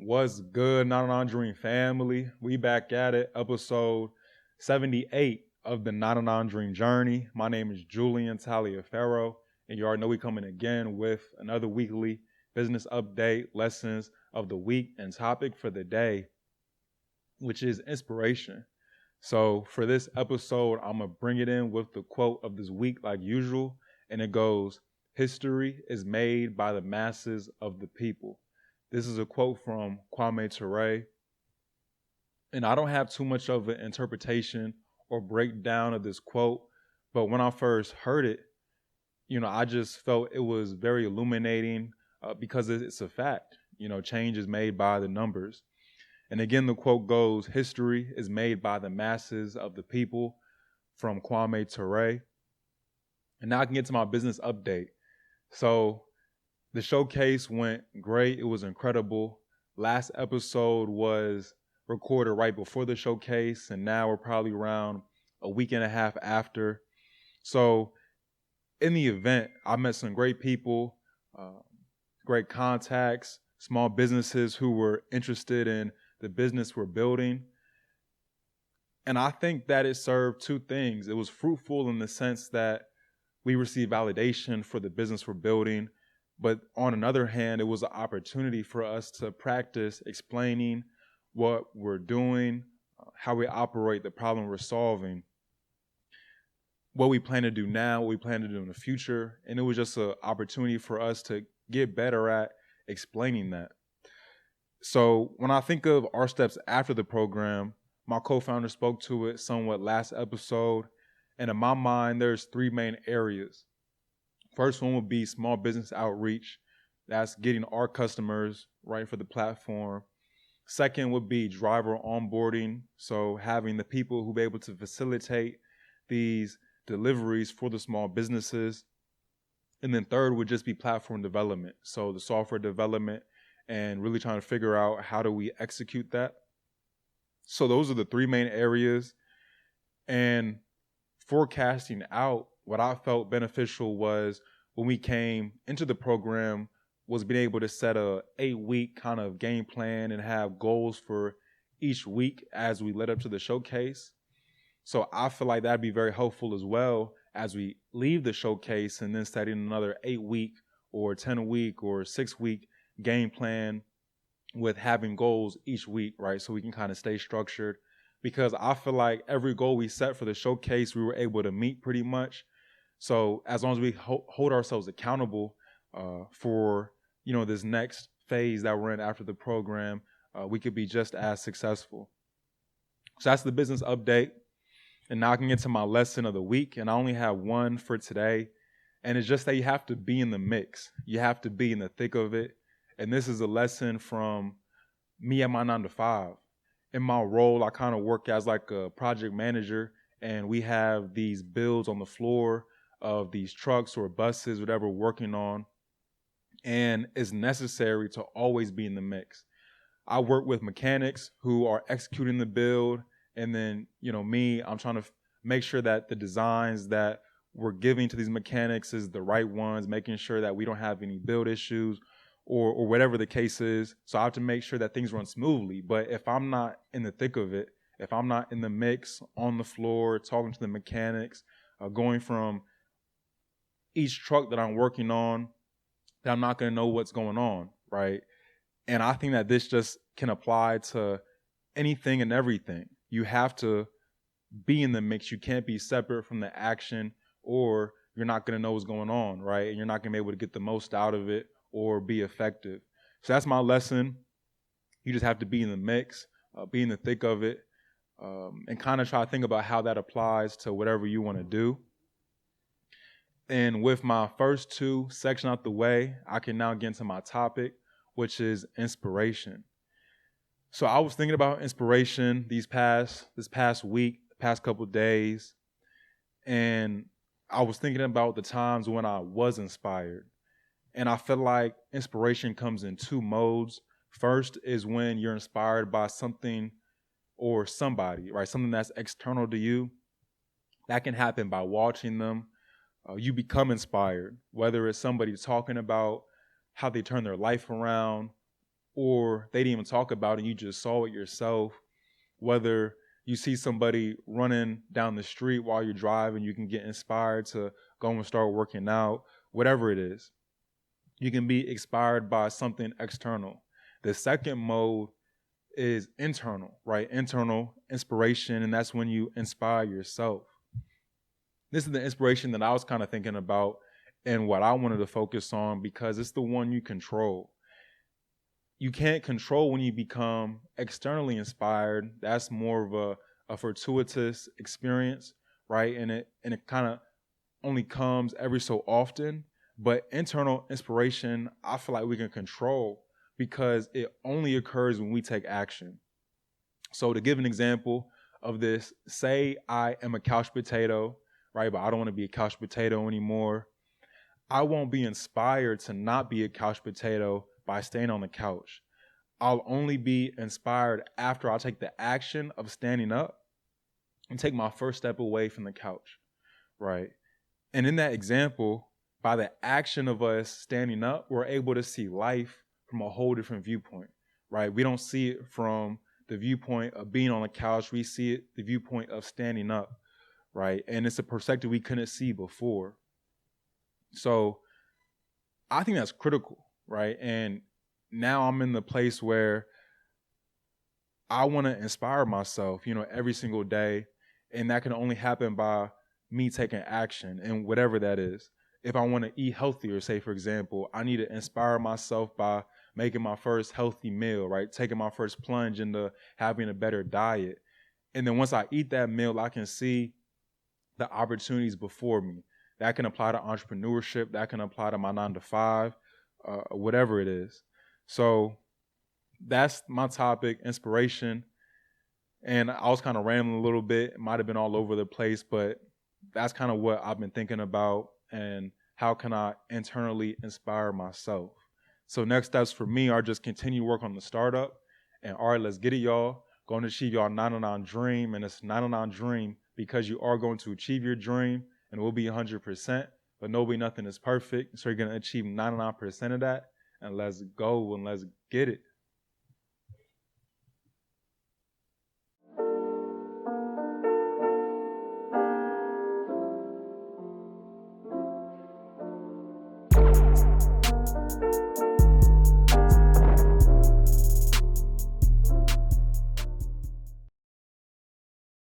What's good, Not an Dream family? We back at it, episode 78 of the Not an Dream journey. My name is Julian Taliaferro, and you already know we coming again with another weekly business update, lessons of the week, and topic for the day, which is inspiration. So for this episode, I'm going to bring it in with the quote of this week like usual, and it goes, "History is made by the masses of the people." This is a quote from Kwame Ture, and I don't have too much of an interpretation or breakdown of this quote, but when I first heard it, I just felt it was very illuminating because it's a fact. Change is made by the numbers. And again, the quote goes, "History is made by the masses of the people," from Kwame Ture. And now I can get to my business update. So the showcase went great. It was incredible. Last episode was recorded right before the showcase, and now we're probably around a week and a half after. So in the event, I met some great people, great contacts, small businesses who were interested in the business we're building. And I think that it served two things. It was fruitful in the sense that we received validation for the business we're building. But on another hand, it was an opportunity for us to practice explaining what we're doing, how we operate, the problem we're solving, what we plan to do now, what we plan to do in the future. And it was just an opportunity for us to get better at explaining that. So when I think of our steps after the program, my co-founder spoke to it somewhat last episode. And in my mind, there's three main areas. First one would be small business outreach. That's getting our customers right for the platform. Second would be driver onboarding. So having the people who be able to facilitate these deliveries for the small businesses. And then third would just be platform development. So the software development and really trying to figure out how do we execute that. So those are the three main areas. And forecasting out, what I felt beneficial was when we came into the program was being able to set a 8-week kind of game plan and have goals for each week as we led up to the showcase. So I feel like that'd be very helpful as well as we leave the showcase and then setting another 8-week or 10-week or 6-week game plan with having goals each week, right? So we can kind of stay structured. Because I feel like every goal we set for the showcase, we were able to meet pretty much. So as long as we hold ourselves accountable for, this next phase that we're in after the program, we could be just as successful. So that's the business update. And now I can get to my lesson of the week. And I only have one for today. And it's just that you have to be in the mix. You have to be in the thick of it. And this is a lesson from me at my 9-to-5. In my role, I kind of work as like a project manager, and we have these builds on the floor of these trucks or buses, whatever we're working on. And it's necessary to always be in the mix. I work with mechanics who are executing the build. And then, I'm trying to make sure that the designs that we're giving to these mechanics is the right ones, making sure that we don't have any build issues or whatever the case is. So I have to make sure that things run smoothly. But if I'm not in the thick of it, if I'm not in the mix, on the floor, talking to the mechanics, going from each truck that I'm working on, then I'm not going to know what's going on, right? And I think that this just can apply to anything and everything. You have to be in the mix. You can't be separate from the action, or you're not going to know what's going on, right? And you're not going to be able to get the most out of it or be effective. So that's my lesson. You just have to be in the mix, be in the thick of it, and kind of try to think about how that applies to whatever you want to do. And with my first two sections out the way, I can now get into my topic, which is inspiration. So I was thinking about inspiration this past week, the past couple of days, and I was thinking about the times when I was inspired. And I feel like inspiration comes in two modes. First is when you're inspired by something or somebody, right? Something that's external to you. That can happen by watching them. You become inspired, whether it's somebody talking about how they turn their life around, or they didn't even talk about it and you just saw it yourself, whether you see somebody running down the street while you're driving, you can get inspired to go and start working out, whatever it is. You can be inspired by something external. The second mode is internal, right? Internal inspiration, and that's when you inspire yourself. This is the inspiration that I was kind of thinking about and what I wanted to focus on because it's the one you control. You can't control when you become externally inspired. That's more of a fortuitous experience, right? And it kind of only comes every so often. But internal inspiration, I feel like we can control because it only occurs when we take action. So to give an example of this, say I am a couch potato, right? But I don't want to be a couch potato anymore. I won't be inspired to not be a couch potato by staying on the couch. I'll only be inspired after I take the action of standing up and take my first step away from the couch, right? And in that example, by the action of us standing up, we're able to see life from a whole different viewpoint, right? We don't see it from the viewpoint of being on the couch. We see it the viewpoint of standing up, right? And it's a perspective we couldn't see before. So I think that's critical, right? And now I'm in the place where I want to inspire myself, every single day. And that can only happen by me taking action and whatever that is. If I want to eat healthier, say, for example, I need to inspire myself by making my first healthy meal, right? Taking my first plunge into having a better diet. And then once I eat that meal, I can see the opportunities before me. That can apply to entrepreneurship. That can apply to my 9 to 5, whatever it is. So that's my topic, inspiration. And I was kind of rambling a little bit. It might have been all over the place, but that's kind of what I've been thinking about and how can I internally inspire myself. So next steps for me are just continue work on the startup. And all right, let's get it, y'all. Going to achieve your 99 dream. And it's 99 dream because you are going to achieve your dream and it will be 100%. But nothing is perfect. So you're going to achieve 99% of that. And let's go and let's get it.